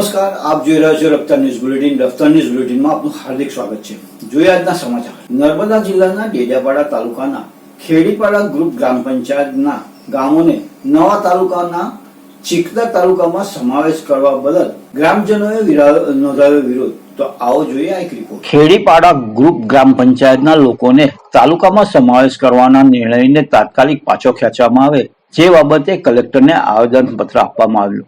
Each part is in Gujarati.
નમસ્કાર, આપ જોઈ રહ્યા છો રફતાર ન્યૂઝ બુલેટિન. રફતાર ન્યૂઝ બુલેટિનમાં આપનું હાર્દિક સ્વાગત છે. જોઈએ આજના સમાચાર. નર્મદા જિલ્લાના ડેડિયાપાડા તાલુકાના ખેડીપાડા ગ્રુપ ગ્રામ પંચાયતના ગામોને નવા તાલુકાના ચિકદા તાલુકામાં સમાવેશ કરવા બદલ ગ્રામજનોએ નોંધાવ્યો વિરોધ. તો આવો જોઈએ આ એક રિપોર્ટ. ખેડીપાડા ગ્રુપ ગ્રામ પંચાયતના લોકોને તાલુકામાં સમાવેશ કરવાના નિર્ણયને તાત્કાલિક પાછો ખેંચવામાં આવે જે બાબતે કલેક્ટરને આવેદનપત્ર આપવામાં આવ્યું.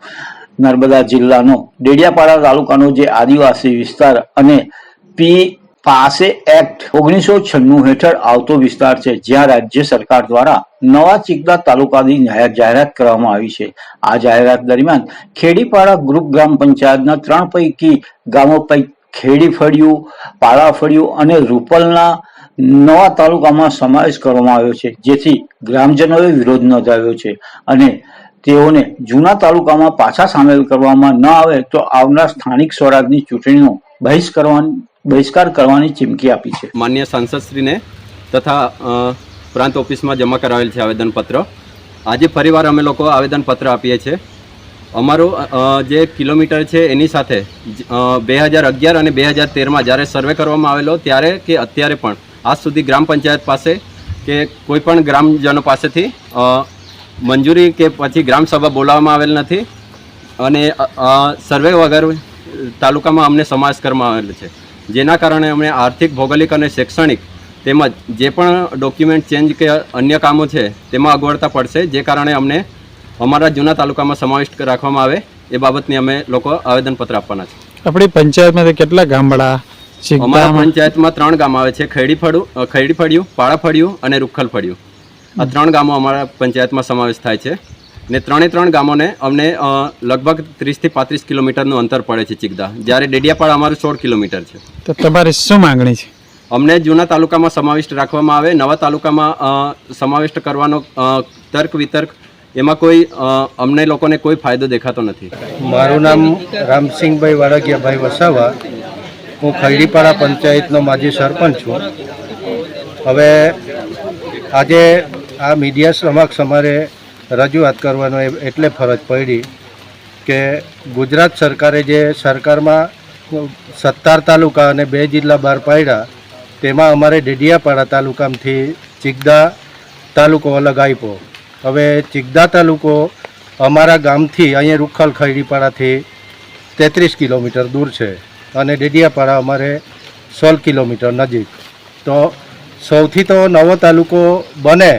નર્મદા જિલ્લાનો ડેડિયાપાડા તાલુકાનો જે આદિવાસી વિસ્તાર અને પી પાસે એક્ટ 1996 હેઠળ આવતો વિસ્તાર છે, જ્યાં રાજ્ય સરકાર દ્વારા નવા ચિકદા તાલુકાની જાહેરાત કરવામાં આવી છે. આ જાહેરાત દરમિયાન ખેડીપાડા ગ્રુપ ગ્રામ પંચાયતના 3 પૈકી ગામો પૈકી ખેડીફળિયું, પાળાફળિયું અને રૂપલના નવા તાલુકામાં સમાવેશ કરવામાં આવ્યો છે, જેથી ગ્રામજનોએ વિરોધ નોંધાવ્યો છે અને તેઓને જૂના તાલુકામાં પાછા સામેલ કરવામાં ન આવે તો આવનાર સ્થાનિક સ્વરાજની ચૂંટણીનો બહિષ્કાર કરવાની ચીમકી આપી છે. માન્ય સાંસદશ્રીને તથા પ્રાંત ઓફિસમાં જમા કરાવેલ છે આવેદનપત્ર. આજે ફરીવાર અમે લોકો આવેદનપત્ર આપીએ છીએ. અમારું જે કિલોમીટર છે એની સાથે 2011 અને 2013માં જ્યારે સર્વે કરવામાં આવેલો ત્યારે કે અત્યારે પણ આજ સુધી ગ્રામ પંચાયત પાસે કે કોઈ પણ ગ્રામજનો પાસેથી મંજૂરી કે પછી ગ્રામસભા બોલાવવામાં આવેલ નથી અને સર્વે વગર તાલુકામાં અમને સમાવેશ કરવામાં આવેલો છે, જેના કારણે અમને આર્થિક, ભૌગોલિક અને શૈક્ષણિક તેમજ જે પણ ડોક્યુમેન્ટ ચેન્જ કે અન્ય કામો છે તેમાં અગવડતા પડશે, જે કારણે અમને અમારા જૂના તાલુકામાં સમાવિષ્ટ રાખવામાં આવે એ બાબતની અમે લોકો આવેદનપત્ર આપવાના છે. આપણી પંચાયતમાં કેટલા ગામડા? અમારા પંચાયતમાં 3 ગામ આવે છે, ખેડીફળિયું, પાળાફળિયું અને રૂખલફળિયું. આ 3 ગામો અમારા પંચાયતમાં સમાવેશ થાય છે ને 3 ગામોને અમને લગભગ 30 થી 35 કિલોમીટરનું અંતર પડે છે ચિકદા, જ્યારે ડેડિયાપાડા અમારું 16 કિલોમીટર છે. તો તમારી શું માંગણી છે? અમને જૂના તાલુકામાં સમાવિષ્ટ રાખવામાં આવે, નવા તાલુકામાં સમાવિષ્ટ કરવાનો તર્ક વિતર્ક એમાં કોઈ અમને લોકોને કોઈ ફાયદો દેખાતો નથી. મારું નામ રામસિંહભાઈ વાળગિયાભાઈ વસાવા. હું ખેડીપાડા પંચાયતનો માજી સરપંચ છું. હવે આજે આ મીડિયા સમક્ષ અમારે રજૂઆત કરવાનો એટલે ફરજ પડી કે ગુજરાત સરકારે જે સરકારમાં 17 તાલુકા અને 2 જિલ્લા બહાર પાડ્યા, તેમાં અમારે ડેડિયાપાડા તાલુકામાંથી ચિકદા તાલુકો અલગ આપ્યો. હવે ચિકદા તાલુકો અમારા ગામથી અહીંયા રૂખલ ખેડીપાડાથી 33 કિલોમીટર દૂર છે અને ડેડિયાપાડા અમારે 16 કિલોમીટર નજીક. તો સૌથી તો નવો તાલુકો બને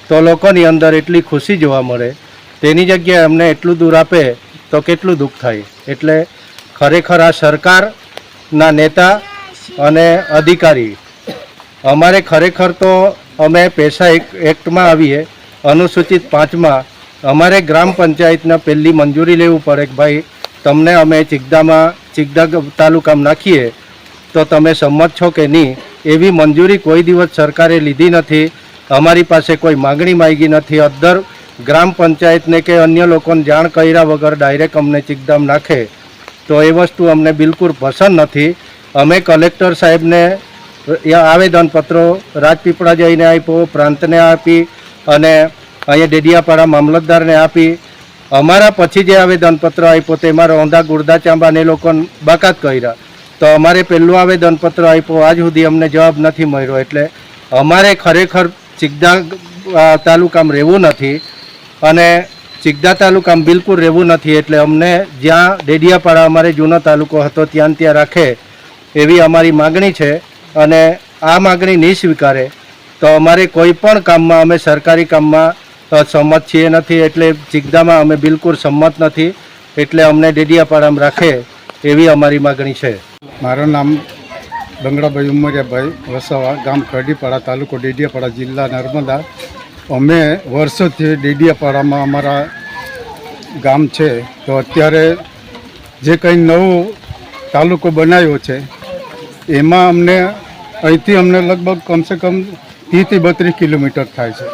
તો લોકોની અંદર એટલી ખુશી જોવા મળે, તેની જગ્યાએ અમને એટલું દૂર આપે તો કેટલું દુઃખ થાય. એટલે ખરેખર આ સરકારના નેતા અને અધિકારી અમારે ખરેખર તો અમે પૈસા એક્ટમાં આવીએ અનુસૂચિત 5માં અમારે ગ્રામ પંચાયતના પહેલી મંજૂરી લેવું પડે કે ભાઈ તમને અમે ચિકદા તાલુકામાં નાખીએ તો તમે સંમત છો કે નહીં. એવી મંજૂરી કોઈ દિવસ સરકારે લીધી નથી. અમારી પાસે કોઈ માગણી માંગી નથી. અધર ગ્રામ પંચાયતને કે અન્ય લોકોને જાણ કર્યા વગર ડાયરેક્ટ અમને ચિકદામાં નાખે તો એ વસ્તુ અમને બિલકુલ પસંદ નથી. અમે કલેક્ટર સાહેબને આવેદનપત્રો રાજપીપળા જઈને આપ્યો, પ્રાંતને આપી અને અહીંયા ડેડિયાપાડા મામલતદારને આપી. અમારા પછી જે આવેદનપત્ર આપ્યો તેમાં રોંધા, ગુરદા, ચાંબાને એ લોકોને બાકાત કર્યા. તો અમારે પહેલું આવેદનપત્ર આપ્યો, આજ સુધી અમને જવાબ નથી મળ્યો. એટલે અમારે ખરેખર ચિકદા તાલુકામાં રહેવું નથી અને ચિકદા તાલુકામાં બિલકુલ રહેવું નથી. એટલે અમને જ્યાં ડેડિયાપાડા અમારે જૂનો તાલુકો હતો ત્યાં રાખે એવી અમારી માગણી છે અને આ માગણી નહીં સ્વીકારે તો અમારે કોઈ પણ કામમાં અમે સરકારી કામમાં સંમત છીએ નથી. એટલે ચિકદામાં અમે બિલકુલ સંમત નથી. એટલે અમને ડેડિયાપાડામાં રાખે એવી અમારી માગણી છે. મારું નામ બંગડાભાઈ ઉમરિયાભાઈ વસાવા, ગામ ખેડીપાડા, તાલુકો ડેડિયાપાડા, જિલ્લા નર્મદા. અમે વર્ષોથી ડેડિયાપાડામાં અમારા ગામ છે. તો અત્યારે જે કંઈ નવો તાલુકો બનાવ્યો છે એમાં અહીંથી અમને લગભગ કમસે કમ 30 થી 32 કિલોમીટર થાય છે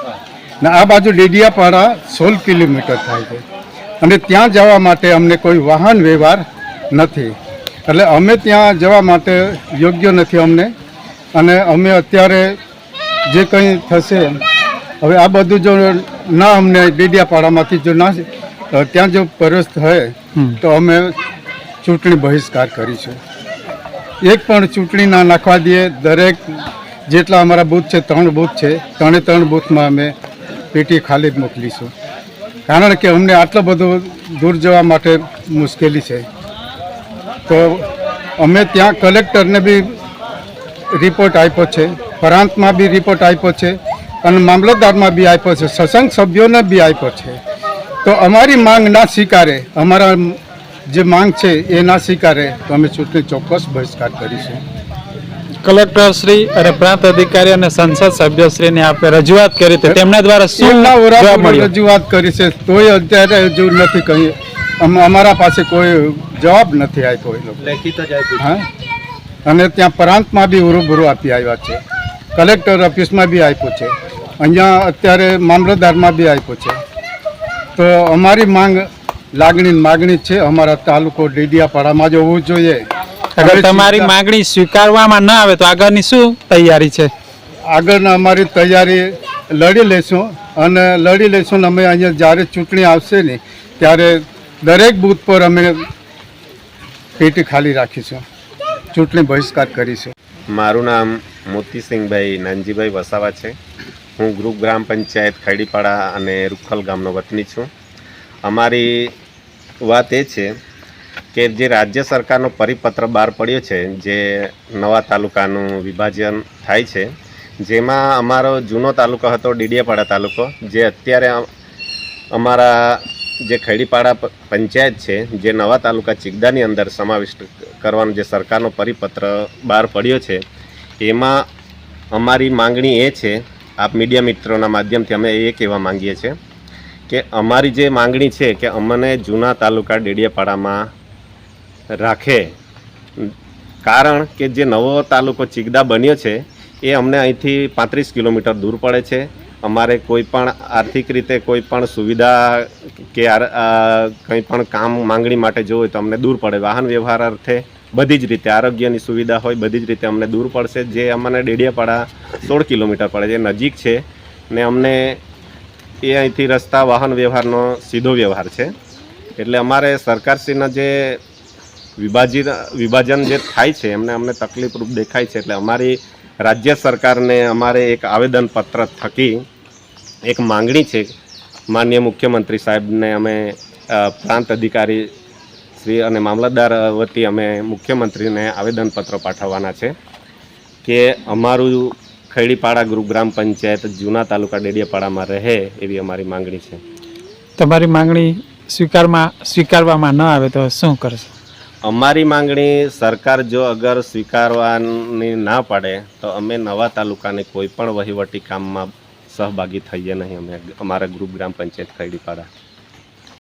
ને આ બાજુ ડેડિયાપાડા 16 કિલોમીટર થાય છે અને ત્યાં જવા માટે અમને કોઈ વાહન વ્યવહાર નથી. એટલે અમે ત્યાં જવા માટે યોગ્ય નથી અમને. અને અમે અત્યારે જે કંઈ થશે હવે આ બધું જો ના અમને ડેડિયાપાડામાંથી જો ના ત્યાં જો પરસ્ત હોય તો અમે ચૂંટણી બહિષ્કાર કરી છે. એક પણ ચૂંટણી ના નાખવા દઈએ. દરેક જેટલા અમારા બૂથ છે 3 બૂથ છે, 3 બૂથમાં અમે પેટી ખાલી જ મોકલીશું, કારણ કે અમને આટલું બધું દૂર જવા માટે મુશ્કેલી છે. તો અમે ત્યાં કલેક્ટરને બી રિપોર્ટ આપ્યો છે, પ્રાંતમાં બી રિપોર્ટ આપ્યો છે અને મામલતદારમાં બી આપ્યો છે, સત્સંગ સભ્યોને બી આપ્યો છે. તો અમારી માંગ ના સ્વીકારે, અમારા જે માંગ છે એ ના સ્વીકારે તો અમે ચૂંટણી ચોક્કસ બહિષ્કાર કરીશું. કલેક્ટર શ્રી અને પ્રાંત અધિકારી અને સંસદ સભ્યશ્રીને આપે રજૂઆત કરી હતી, તેમના દ્વારા શું એમના જવાબ ઓરા મળ્યો? રજૂઆત કરી છે, તોય અત્યારે હજુ નથી કહી. અમારા પાસે કોઈ જવાબ નથી આપ્યો એ લોકો. લેખિત જ આપ્યું. હા, અને ત્યાં પ્રાંતમાં બી ઉરૂબરૂ આપી આવ્યા છે, કલેક્ટર ઓફિસમાં બી આપ્યું છે, અહીંયા અત્યારે મામલતદારમાં બી આપ્યું છે. તો અમારી માગણી છે, અમારા તાલુકો ડેડિયાપાડામાં જ હોવું જોઈએ. અગર તમારી માંગણી સ્વીકારવામાં ન આવે તો આગળની શું તૈયારી છે? આગળના અમારી તૈયારી લડી લઈશું, અને લડી લઈશું ને અમે અહીંયા જ્યારે ચૂંટણી આવશે ને ત્યારે દરેક બૂથ પર અમે પેટી ખાલી રાખીશું, ચૂંટણી બહિષ્કાર કરીશું. મારું નામ મોતીસિંહભાઈ નાનજીભાઈ વસાવા છે. હું ગ્રુપ ગ્રામ પંચાયત ખૈડીપાડા અને રૂખલ ગામનો વતની છું. અમારી વાત એ છે કે જે રાજ્ય સરકારનો પરિપત્ર બહાર પડ્યો છે, જે નવા તાલુકાનું વિભાજન થાય છે, જેમાં અમારો જૂનો તાલુકો હતો ડેડિયાપાડા તાલુકો, જે અત્યારે અમારા જે ખૈડીપાડા પંચાયત છે, જે નવા તાલુકા ચિગદાની અંદર સમાવિષ્ટ કરવાનો જે સરકારનો પરિપત્ર બહાર પડ્યો છે, એમાં અમારી માંગણી એ છે, આપ મીડિયા મિત્રોના માધ્યમથી અમે એ કહેવા માંગીએ છીએ કે અમારી જે માંગણી છે કે અમને જૂના તાલુકા ડેડિયાપાડામાં રાખે, કારણ કે જે નવો તાલુકો ચિગદા બન્યો છે એ અમને અહીંથી 35 કિલોમીટર દૂર પડે છે. અમારે કોઈ પણ આર્થિક રીતે કોઈ પણ સુવિધા કે કંઈ પણ કામ માંગણી માટે જવું હોય તો અમને દૂર પડે. વાહન વ્યવહાર અર્થે બધી જ રીતે, આરોગ્યની સુવિધા હોય બધી જ રીતે અમને દૂર પડશે. જે અમને ડેડિયાપાડા 16 કિલોમીટર પડે છે, નજીક છે ને અમને એ અહીંથી રસ્તા વાહન વ્યવહારનો સીધો વ્યવહાર છે. એટલે અમારે સરકારશ્રીના જે વિભાજન જે થાય છે એમને અમને તકલીફરૂપ દેખાય છે. એટલે અમારી રાજ્ય સરકારને અમારે એક આવેદનપત્ર થકી એક માંગણી છે, માનનીય મુખ્યમંત્રી સાહેબને અમે પ્રાંત અધિકારી શ્રી અને મામલતદાર વતી અમે મુખ્યમંત્રીને આવેદનપત્ર પાઠવવાના છે કે અમારું ખૈડીપાડા ગ્રુપ ગ્રામ પંચાયત જૂના તાલુકા ડેડિયાપાડામાં રહે, એવી અમારી માંગણી છે. તમારી માંગણી સ્વીકારવામાં ન આવે તો શું કરશો? અમારી માંગણી સરકાર જો અગર સ્વીકારવાની ના પાડે તો અમે નવા તાલુકાને કોઈ પણ વહીવટી કામમાં સહભાગી થઈએ નહીં, અમે અમારા ગ્રુપ ગ્રામ પંચાયત ખૈડીપાડા.